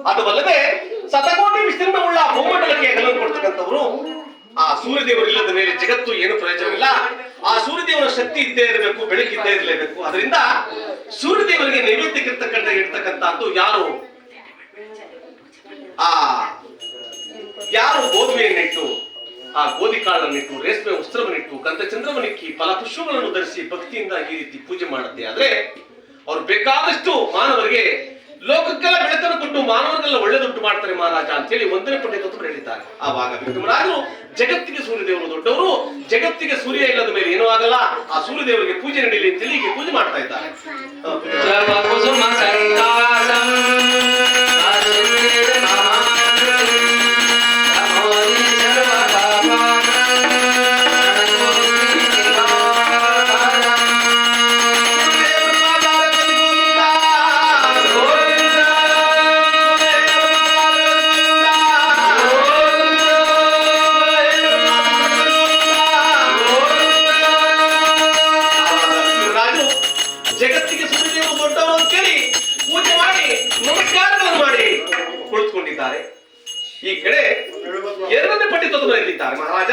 ಅದಲ್ಲದೆ ಶತಕೋಟಿ ವಿಸ್ತೀರ್ಣವುಳ್ಳ ಭೂಮಂಡಲಕ್ಕೆ ಹೆಗಲನ್ನು ಕೊಡ್ತಕ್ಕಂಥವ್ರು. ಆ ಸೂರ್ಯದೇವರು ಇಲ್ಲದ ಮೇಲೆ ಜಗತ್ತು ಏನು ಪ್ರಯೋಜನವಿಲ್ಲ. ಆ ಸೂರ್ಯದೇವರ ಶಕ್ತಿ ಇದ್ದೇ ಇರಬೇಕು, ಬೆಳಕಿದ್ದೇ ಇರಲೇಬೇಕು. ಅದರಿಂದ ಸೂರ್ಯದೇವರಿಗೆ ನೈವೇದ್ಯಕ್ಕೆ ಇರ್ತಕ್ಕಂಥದ್ದು ಯಾರು ಗೋಧುಮೆಯನ್ನಿಟ್ಟು, ಆ ಗೋಧಿ ಕಾಳನ್ನಿಟ್ಟು, ರೇಷ್ಮೆ ವಸ್ತ್ರವನ್ನಿಟ್ಟು, ಗಂಧಚಂದ್ರವನ್ನಿಕ್ಕಿ, ಫಲಪುಷ್ಪಗಳನ್ನು ಧರಿಸಿ ಭಕ್ತಿಯಿಂದ ಈ ರೀತಿ ಪೂಜೆ ಮಾಡುತ್ತೆ. ಆದ್ರೆ ಅವ್ರು ಬೇಕಾದಷ್ಟು ಮಾನವರಿಗೆ ಲೋಕಕ್ಕೆಲ್ಲ ಬೆಳಕನ್ನು ಕೊಟ್ಟು ಮಾನವರಿಗೆಲ್ಲ ಒಳ್ಳೆದುಂಟು ಮಾಡ್ತಾರೆ ಮಹಾರಾಜ ಅಂತೇಳಿ 1ನೇ ಪಂಡಿತರು ಹೇಳಿದ್ದಾರೆ. ಆವಾಗ ವಿಕ್ರಮರಾಜರು ಜಗತ್ತಿಗೆ ಸೂರ್ಯದೇವರು ದೊಡ್ಡವರು, ಜಗತ್ತಿಗೆ ಸೂರ್ಯ ಇಲ್ಲದ ಮೇಲೆ ಏನೂ ಆಗಲ್ಲ, ಆ ಸೂರ್ಯದೇವರಿಗೆ ಪೂಜೆ ನಡೀಲಿ ಅಂತೇಳಿ ಹೀಗೆ ಪೂಜೆ ಮಾಡ್ತಾ ಇದ್ದಾರೆ. ಜಗತ್ತಿಗೆ ಸೂರ್ಯದೇವರು ದೊಡ್ಡವರು ಅಂತೇಳಿ ಪೂಜೆ ಮಾಡಿ ನಮಸ್ಕಾರಗಳನ್ನು ಮಾಡಿ ಕುಳಿತುಕೊಂಡಿದ್ದಾರೆ. ಈ ಕಡೆ 2ನೇ ಪಂಡಿತರು ಎಲ್ಲಿದ್ದಾರೆ ಮಹಾರಾಜ.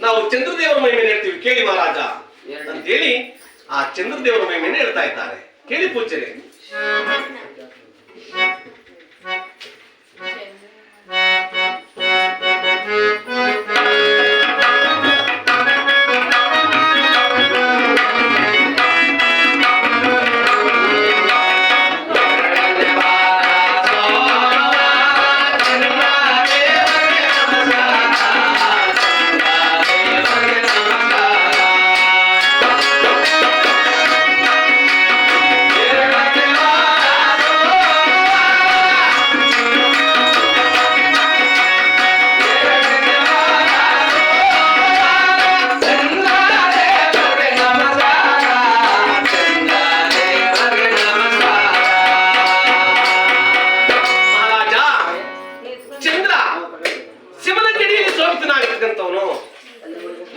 ನಾವು ಚಂದ್ರದೇವರ ಮಹಿಮೆಯನ್ನು ಹೇಳ್ತೀವಿ, ಕೇಳಿ ಮಹಾರಾಜ ಅಂತೇಳಿ ಆ ಚಂದ್ರದೇವರ ಮಹಿಮೆಯನ್ನು ಹೇಳ್ತಾ ಇದ್ದಾರೆ. ಕೇಳಿ ಪೂಜ್ಯರೇ.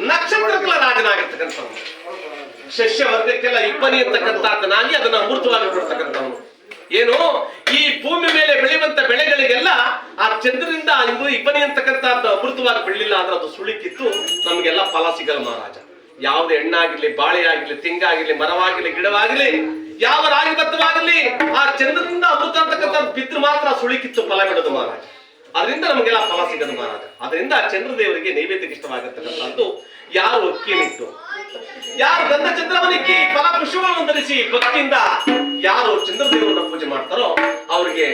ನಕ್ಷತ್ರಗಳ ರಾಜನಾಗಿರ್ತಕ್ಕಂಥವನು, ಶಸ್ಯ ವರ್ಗಕ್ಕೆಲ್ಲ ಇಬ್ಬನಿ ಅಂತಕ್ಕಂಥದ್ದನಾಗಿ ಅದನ್ನ ಅಮೃತವಾಗಿ ಕೊಡ್ತಕ್ಕಂಥವನು. ಏನು ಈ ಭೂಮಿ ಮೇಲೆ ಬೆಳೆಯುವಂತ ಬೆಳೆಗಳಿಗೆಲ್ಲ ಆ ಚಂದ್ರನಿಂದ ಇಬ್ಬನಿ ಅಂತಕ್ಕಂಥದ್ದು ಅಮೃತವಾಗಿ ಬೆಳಿಲಿಲ್ಲ ಅಂದ್ರೆ ಅದು ಸುಳಿಕಿತ್ತು, ನಮ್ಗೆಲ್ಲ ಫಲ ಸಿಗಲ್ಲ ಮಹಾರಾಜ. ಯಾವುದೇ ಹೆಣ್ಣಾಗಿರ್ಲಿ, ಬಾಳೆ ಆಗಿರ್ಲಿ, ತೆಂಗಾಗಿರ್ಲಿ, ಮರವಾಗಿರ್ಲಿ, ಗಿಡವಾಗಿರ್ಲಿ, ಯಾವ ರಾಗಿ ಭತ್ತವಾಗಿರ್ಲಿ, ಆ ಚಂದ್ರನಿಂದ ಅಮೃತ ಅಂತಕ್ಕಂಥದ್ದು ಬಿದ್ದು ಮಾತ್ರ ಸುಳಿಕಿತ್ತು ಫಲ ಬಿಡೋದು ಮಹಾರಾಜ. ಅದರಿಂದ ನಮಗೆಲ್ಲ ಫಲ ಸಿಗದು ಮಹಾರಾಜ. ಅದರಿಂದ ಚಂದ್ರದೇವರಿಗೆ ನೈವೇದ್ಯಕ್ಕೆ ಇಷ್ಟವಾಗಿರ್ತಕ್ಕಂಥದ್ದು ಯಾರು ಅಕ್ಕಿಯನ್ನಿಟ್ಟು, ಯಾರು ಗಂಧಚಂದ್ರವನ್ನಿಕ್ಕಿ, ಫಲ ಪುಷ್ಪವನ್ನು ಧರಿಸಿ ಭಕ್ತಿಯಿಂದ ಯಾರು ಚಂದ್ರದೇವರನ್ನ ಪೂಜೆ ಮಾಡ್ತಾರೋ ಅವರಿಗೆ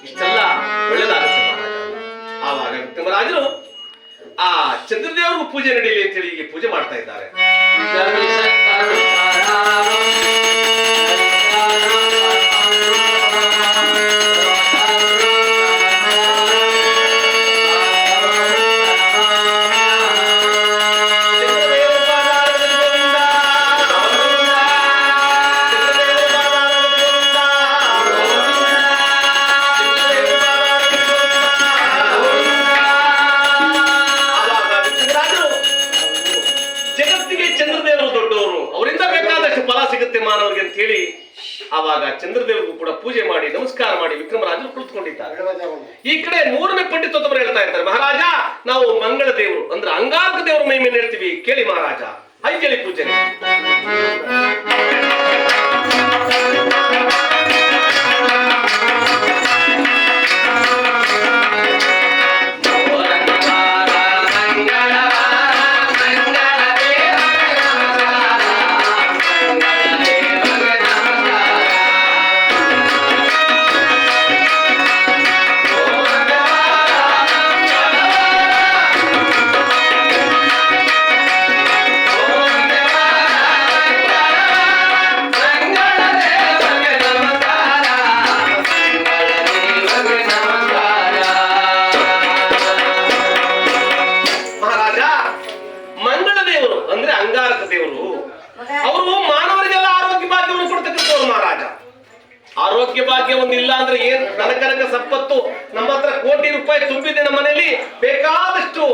ಇಷ್ಟೆಲ್ಲ ಒಳ್ಳೆದಾಗುತ್ತೆ ಮಹಾರಾಜ. ಆವಾಗ ವಿಕ್ರಮರಾಜರು ಆ ಚಂದ್ರದೇವರಿಗೂ ಪೂಜೆ ನಡೀಲಿ ಅಂತೇಳಿ ಹೀಗೆ ಪೂಜೆ ಮಾಡ್ತಾ ಇದ್ದಾರೆ. ಸಿಗುತ್ತೆ ಮಾನವರಿಗೆ ಅಂತ ಹೇಳಿ ಆವಾಗ ಚಂದ್ರದೇವರಿಗೂ ಕೂಡ ಪೂಜೆ ಮಾಡಿ ನಮಸ್ಕಾರ ಮಾಡಿ ವಿಕ್ರಮರಾಜರು ಕುಳಿತುಕೊಂಡಿದ್ದಾರೆ. ಈ ಕಡೆ 3ನೇ ಪಂಡಿತರು ಹೇಳ್ತಾ ಇದ್ದಾರೆ, ಮಹಾರಾಜ ನಾವು ಮಂಗಳ ದೇವರು ಅಂದ್ರೆ ಅಂಗಾರಕ ದೇವರ ಮಹಿಮೆಯನ್ನು ಹೇಳ್ತೀವಿ, ಕೇಳಿ ಮಹಾರಾಜ. ಹೈ ಕೇಳಿ ಪೂಜೆ. ಅವರು ಮಾನವರಿಗೆಲ್ಲ ಆರೋಗ್ಯ ಭಾಗ್ಯವನ್ನು ಕೊಡ್ತಕ್ಕಂಥವ್ರು ಮಹಾರಾಜ. ಆರೋಗ್ಯ ಭಾಗ್ಯ ಒಂದಿಲ್ಲ ಅಂದ್ರೆ ಏನ್ ಕನಕನಕ ಸಂಪತ್ತು ನಮ್ಮ ಹತ್ರ ಕೋಟಿ ರೂಪಾಯಿ ತುಂಬಿದೆ, ನಮ್ಮ ಮನೆಯಲ್ಲಿ ಬೇಕಾದಷ್ಟು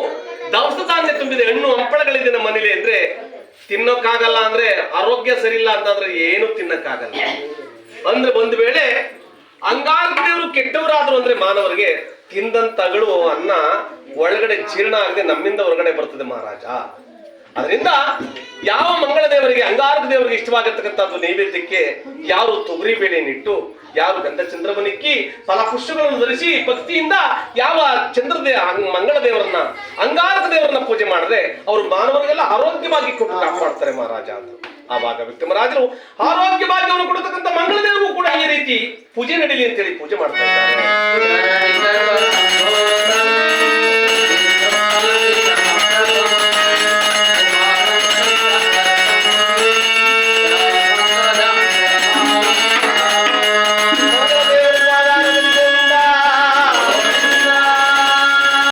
ದವಸ ಧಾನ್ಯ ತುಂಬಿದೆ, ಹಣ್ಣು ಹಂಪಳಗಳಿದೆ ನಮ್ಮ ಮನೇಲಿ ಅಂದ್ರೆ ತಿನ್ನೋಕ್ಕಾಗಲ್ಲ. ಅಂದ್ರೆ ಆರೋಗ್ಯ ಸರಿ ಇಲ್ಲ ಅಂತಂದ್ರೆ ಏನು ತಿನ್ನಕ್ಕಾಗಲ್ಲ. ಅಂದ್ರೆ ಒಂದು ವೇಳೆ ಅಂಗಾರಕ ದೇವರು ಕೆಟ್ಟವರಾದ್ರು ಅಂದ್ರೆ ಮಾನವರಿಗೆ ತಿಂದಂತಗಳು ಅನ್ನ ಒಳಗಡೆ ಜೀರ್ಣ ಆಗದೆ ನಮ್ಮಿಂದ ಹೊರಗಡೆ ಬರ್ತದೆ ಮಹಾರಾಜ. ಅದರಿಂದ ಯಾವ ಮಂಗಳ ದೇವರಿಗೆ ಅಂಗಾರಕ ದೇವರಿಗೆ ಇಷ್ಟವಾಗಿರ್ತಕ್ಕಂಥದ್ದು ನೈವೇದ್ಯಕ್ಕೆ ಯಾರು ತೊಗರಿ ಬೇಳೆನಿಟ್ಟು, ಯಾರು ಗಂಧ ಚಂದ್ರವನಿಕ್ಕಿ ಫಲಪುಷ್ಪಗಳನ್ನು ಧರಿಸಿ ಭಕ್ತಿಯಿಂದ ಯಾವ ಮಂಗಳ ದೇವರನ್ನ ಅಂಗಾರಕ ದೇವರನ್ನ ಪೂಜೆ ಮಾಡಿದ್ರೆ ಅವರು ಮಾನವರಿಗೆಲ್ಲ ಆರೋಗ್ಯವಾಗಿ ಕೊಟ್ಟು ಕಾಪಾಡ್ತಾರೆ ಮಹಾರಾಜ ಅಂತ. ಆವಾಗ ವಿಕ್ರಮರಾಜರು ಆರೋಗ್ಯವಾಗಿ ಅವನು ಕೊಡತಕ್ಕಂಥ ಮಂಗಳ ದೇವರಿಗೂ ಕೂಡ ಈ ರೀತಿ ಪೂಜೆ ನಡೀಲಿ ಅಂತೇಳಿ ಪೂಜೆ ಮಾಡ್ತಾ ಇದ್ದಾರೆ.